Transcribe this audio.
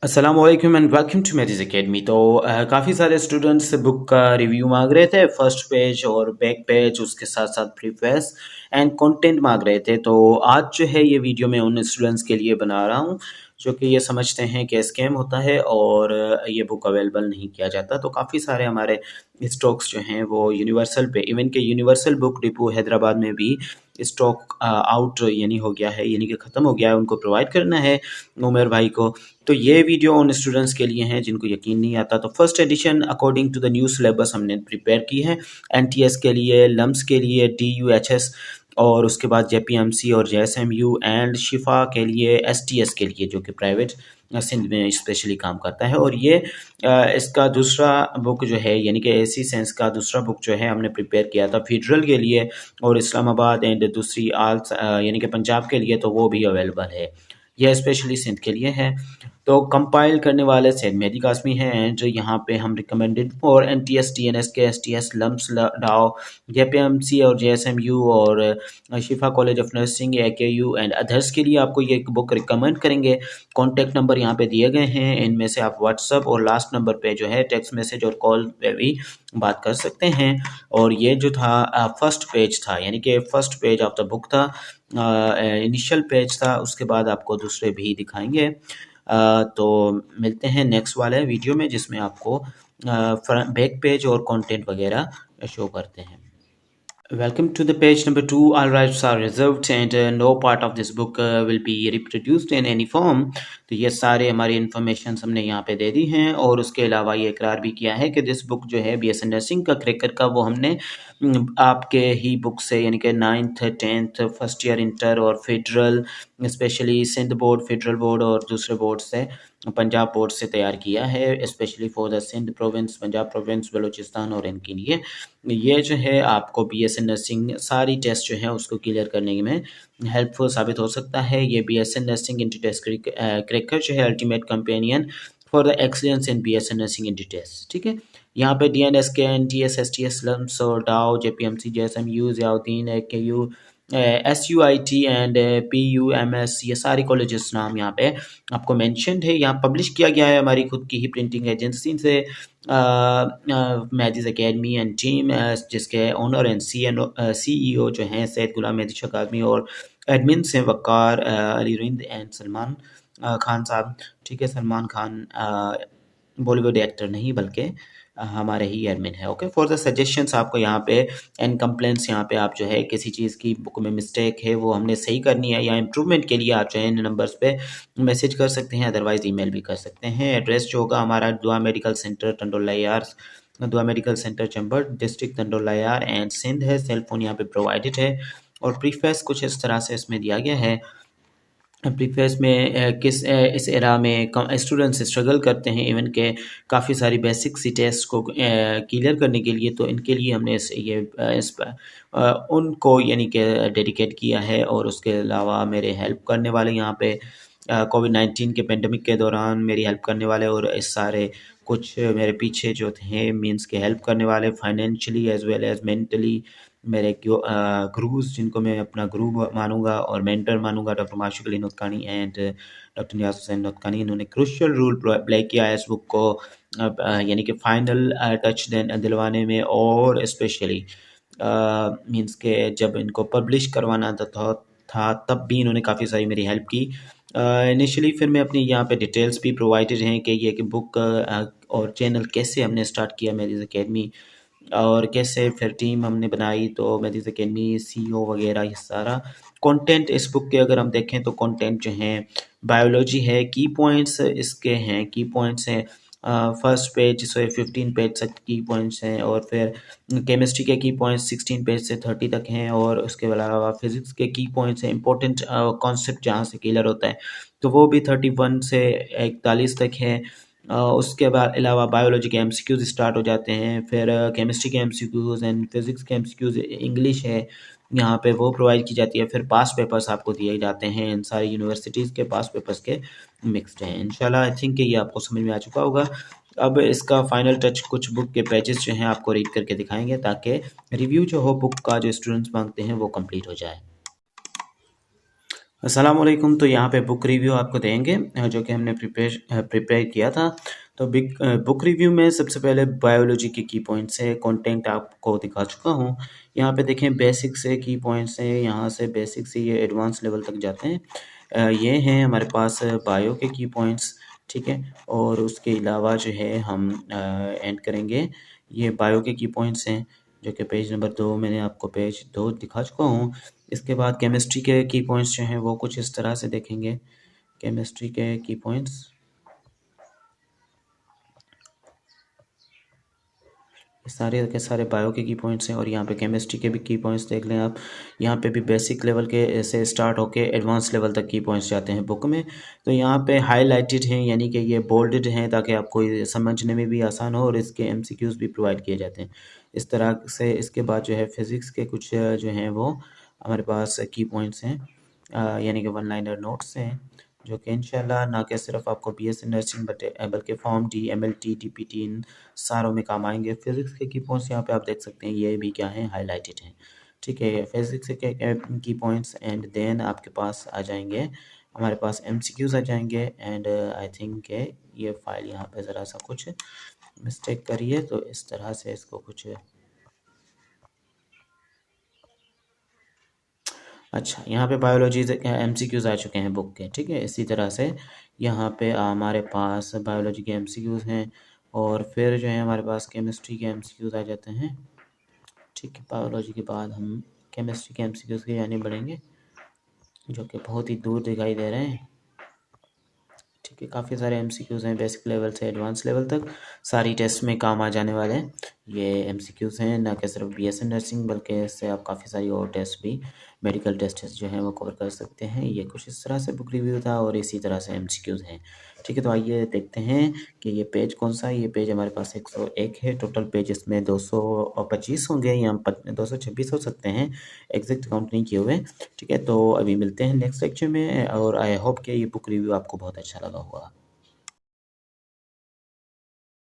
अस्सलामुअलैकुम and welcome to merits academy. तो काफ़ी सारे स्टूडेंट्स बुक का रिव्यू मांग रहे थे, फर्स्ट पेज और बैक पेज, उसके साथ साथ प्रीफेस एंड कंटेंट मांग रहे थे। तो आज जो है ये वीडियो मैं उन स्टूडेंट्स के लिए बना रहा हूँ जो कि ये समझते हैं कि स्कैम होता है और ये बुक अवेलेबल नहीं किया जाता। तो काफ़ी सारे हमारे स्टॉक्स जो हैं वो यूनिवर्सल पे, इवन के यूनिवर्सल बुक डिपो हैदराबाद में भी स्टॉक आउट यानी हो गया है, यानी कि ख़त्म हो गया है, उनको प्रोवाइड करना है उमेर भाई को। तो ये वीडियो उन स्टूडेंट्स के लिए हैं जिनको यकीन नहीं आता। तो first edition according to the new syllabus हमने प्रिपेयर की है, एनटीएस के लिए, लम्स के लिए, डीयूएचएस, और उसके बाद जेपीएमसी और जेएसएमयू, एंड शिफा के लिए, एसटीएस के लिए जो कि प्राइवेट सिंध में स्पेशली काम करता है। और ये इसका दूसरा बुक जो है यानी कि एसी सेंस का दूसरा बुक जो है हमने प्रिपेयर किया था फेडरल के लिए, और इस्लामाबाद एंड दूसरी आल्स यानी कि पंजाब के लिए, तो वो भी अवेलेबल है। यह स्पेशली सिंध के लिए है। तो कंपाइल करने वाले सैयद मेहदी कासमी हैं, एंड यहाँ पे हम रिकमेंडेड और एनटीएस, टीएनएस के, एसटीएस, लम्स, डाओ, जेपीएमसी और जेएसएमयू और Shifa college of nursing, AKU and others के लिए आपको ये बुक रिकमेंड करेंगे। कॉन्टैक्ट नंबर यहाँ पे दिए गए हैं, इनमें से आप व्हाट्सअप और लास्ट नंबर पे जो है टेक्स्ट मैसेज और कॉल पे भी बात कर सकते हैं। और ये जो था फर्स्ट पेज था, यानी कि first page of the book था, इनिशियल पेज था। उसके बाद आपको दूसरे भी दिखाएंगे। तो मिलते हैं नेक्स्ट वाले वीडियो में जिसमें आपको बैक पेज और कंटेंट वगैरह शो करते हैं। Welcome to the page number 2. All rights are reserved and no part of this book will be reproduced in any form. तो ये सारे हमारी इन्फॉर्मेशन हमने यहाँ पे दे दी हैं, और उसके अलावा ये इकरार भी किया है कि दिस बुक जो है बीएसएन नर्सिंग का क्रैकर का, वो हमने आपके ही बुक से, यानी कि 9th 10th first year inter और federal, specially Sindh board, federal board और दूसरे बोर्ड से, पंजाब बोर्ड से तैयार किया है, specially for the Sindh province, Punjab province, Balochistan और इनके लिए। ये जो है आपको बीएसएन नर्सिंग सारी टेस्ट जो है उसको क्लियर करने में हेल्पफुल साबित हो सकता है। ये BSN nursing entry test cracker जो है ultimate companion for the excellence in BSN nursing entry test, ठीक है। यहाँ पे डीएनएस के, एनटीएस, एसटीएस, लम्स और Dow, JPMC, जेएसएमयू, Ziauddin, AKU, एसयूआईटी and पीयूएमएस, ये सारी कॉलेजेस नाम यहाँ पे आपको मेंशन्ड है। यहाँ पब्लिश किया गया है हमारी खुद की ही प्रिंटिंग एजेंसी से, मेहदीज एकेडमी एंड टीम, जिसके ओनर एंड सीईओ जो हैं सैयद गुलाम मेहदी शकादमी, और एडमिन से वक़ार अली रिंद एंड सलमान खान साहब, ठीक है। सलमान खान बॉलीवुड एक्टर नहीं बल्कि हमारे ही एडमिन है। ओके, फॉर द सजेशंस आपको यहाँ पे एंड कंप्लेंट्स, यहाँ पे आप जो है किसी चीज़ की बुक में मिस्टेक है वो हमने सही करनी है या इम्प्रूवमेंट के लिए आप जो है इन नंबर्स पे मैसेज कर सकते हैं, अदरवाइज ईमेल भी कर सकते हैं। एड्रेस जो होगा हमारा दुआ मेडिकल सेंटर टंडोला यार, दुआ मेडिकल सेंटर चंबर, डिस्ट्रिक्ट टंडोला यार एंड सिंध है। सेल फोन यहाँ पे प्रोवाइडेड है, और प्रीफेस कुछ इस तरह से इसमें दिया गया है। प्रीफेस में इस एरा में स्टूडेंट्स स्ट्रगल करते हैं इवन के काफ़ी सारी बेसिक सी टेस्ट को क्लियर करने के लिए। तो इनके लिए हमने उनको यानी कि डेडिकेट किया है। और उसके अलावा मेरे हेल्प करने वाले यहाँ पे कोविड-19 के पेंडेमिक के दौरान मेरी हेल्प करने वाले, और इस सारे कुछ मेरे पीछे जो थे मीन्स के हेल्प करने वाले financially as well as mentally, मेरे गुरुज जिनको मैं अपना गुरु मानूंगा और मेंटर मानूंगा, डॉक्टर माशुक अली नूतकानी एंड डॉक्टर नियाज हुसैन नूतकानी। इन्होंने क्रूशियल रोल प्ले किया है इस बुक को यानी कि फाइनल टच दिलवाने में, और स्पेशली मीन्स के जब इनको पब्लिश करवाना था तब भी इन्होंने काफ़ी सारी मेरी हेल्प की इनिशियली। फिर मैं अपनी यहाँ पे डिटेल्स भी प्रोवाइडेड हैं कि ये कि बुक और चैनल कैसे हमने स्टार्ट किया मेरिज एकेडमी, और कैसे फिर टीम हमने बनाई तो मेरिज एकेडमी, सीईओ वगैरह, ये सारा कंटेंट इस बुक के अगर हम देखें तो कंटेंट जो हैं बायोलॉजी है, की पॉइंट्स इसके हैं, की पॉइंट्स हैं फर्स्ट पेज से 15 पेज तक की पॉइंट्स हैं, और फिर केमिस्ट्री के की पॉइंट्स 16 पेज से 30 तक हैं, और उसके अलावा फिजिक्स के की पॉइंट्स हैं, इंपॉर्टेंट कॉन्सेप्ट जहाँ से क्लियर होता है तो वो भी 31 से 41 तक है। उसके बाद अलावा बायोलॉजी के एमसीक्यूज स्टार्ट हो जाते हैं, फिर केमिस्ट्री के एमसीक्यूज एंड फिजिक्स के एमसीक्यूज, इंग्लिश है यहाँ पे वो प्रोवाइड की जाती है। फिर पास पेपर्स आपको दिए जाते हैं, इन सारी यूनिवर्सिटीज़ के पास पेपर्स के मिक्सड हैं। इंशाल्लाह आई थिंक ये आपको समझ में आ चुका होगा। अब इसका फाइनल टच कुछ बुक के पेजेस जो हैं आपको रीड करके दिखाएंगे ताकि रिव्यू जो हो बुक का जो स्टूडेंट्स मांगते हैं वो कंप्लीट हो जाए। अस्सलाम वालेकुम। तो यहाँ पे बुक रिव्यू आपको देंगे जो कि हमने प्रिपेयर किया था। तो बिग बुक रिव्यू में सबसे पहले बायोलॉजी के की पॉइंट्स है, कंटेंट आपको दिखा चुका हूँ। यहाँ पे देखें बेसिक से की पॉइंट्स हैं, यहाँ से बेसिक से ये एडवांस लेवल तक जाते हैं। ये हैं हमारे पास बायो के की पॉइंट्स, ठीक है। और उसके अलावा जो है हम एंड करेंगे, ये बायो के की पॉइंट्स हैं जो कि पेज नंबर 2 मैंने आपको पेज 2 दिखा चुका हूँ। इसके बाद केमिस्ट्री के की पॉइंट्स जो हैं वो कुछ इस तरह से देखेंगे। केमिस्ट्री के की पॉइंट्स, ये सारे के सारे बायो के की पॉइंट्स हैं। और यहाँ पे केमिस्ट्री के भी की पॉइंट्स देख लें आप। यहाँ पे भी बेसिक लेवल के से स्टार्ट होके एडवांस लेवल तक की पॉइंट्स जाते हैं बुक में। तो यहाँ पे हाईलाइटेड हैं, यानी कि ये बोल्डेड हैं ताकि आपको ये समझने में भी आसान हो, और इसके एमसीक्यूज भी प्रोवाइड किए जाते हैं इस तरह से। इसके बाद जो है फिज़िक्स के कुछ जो हैं वो हमारे पास की पॉइंट्स हैं, यानी कि वन लाइनर नोट्स हैं, जो कि इंशाल्लाह ना कि सिर्फ आपको बीएससी नर्सिंग बल्कि फॉर्म डी, एमएलटी, टीपीटी इन सारों में काम आएंगे। फिजिक्स के की पॉइंट्स यहाँ पे आप देख सकते हैं, ये भी क्या है, हाईलाइटेड हैं, ठीक है। फिजिक्स के की पॉइंट्स एंड देन आपके पास आ जाएंगे, हमारे पास एमसीक्यूज आ जाएंगे। एंड आई थिंक ये फाइल यहाँ पे ज़रा सा कुछ मिस्टेक करिए, तो इस तरह से इसको कुछ, अच्छा यहाँ पे बायोलॉजी एमसीक्यूज आ चुके हैं बुक के, ठीक है। इसी तरह से यहाँ पे हमारे पास बायोलॉजी के एमसीक्यूज हैं, और फिर जो है हमारे पास केमिस्ट्री के एमसीक्यूज आ जाते हैं, ठीक है। बायोलॉजी के बाद हम केमिस्ट्री के एमसीक्यूज की जाने बढ़ेंगे, जो कि बहुत ही दूर दिखाई दे रहे हैं, ठीक है। काफ़ी सारे एमसीक्यूज हैं बेसिक लेवल से एडवांस लेवल तक, सारी टेस्ट में काम आ जाने वाले हैं ये एमसीक्यूज हैं। ना कि सिर्फ बीएससी नर्सिंग बल्कि इससे आप काफ़ी सारी और टेस्ट भी, मेडिकल टेस्ट जो हैं वो कवर कर सकते हैं। ये कुछ इस तरह से बुक रिव्यू था, और इसी तरह से एमसीक्यूज हैं, ठीक है। तो आइए देखते हैं कि ये पेज कौन सा है। ये पेज हमारे पास 101 है, टोटल पेज इसमें 225 होंगे या 226 हो सकते हैं, एग्जैक्ट काउंट नहीं किए हुए, ठीक है। तो अभी मिलते हैं नेक्स्ट लेक्चर में, और आई होप कि ये बुक रिव्यू आपको बहुत अच्छा लगा होगा।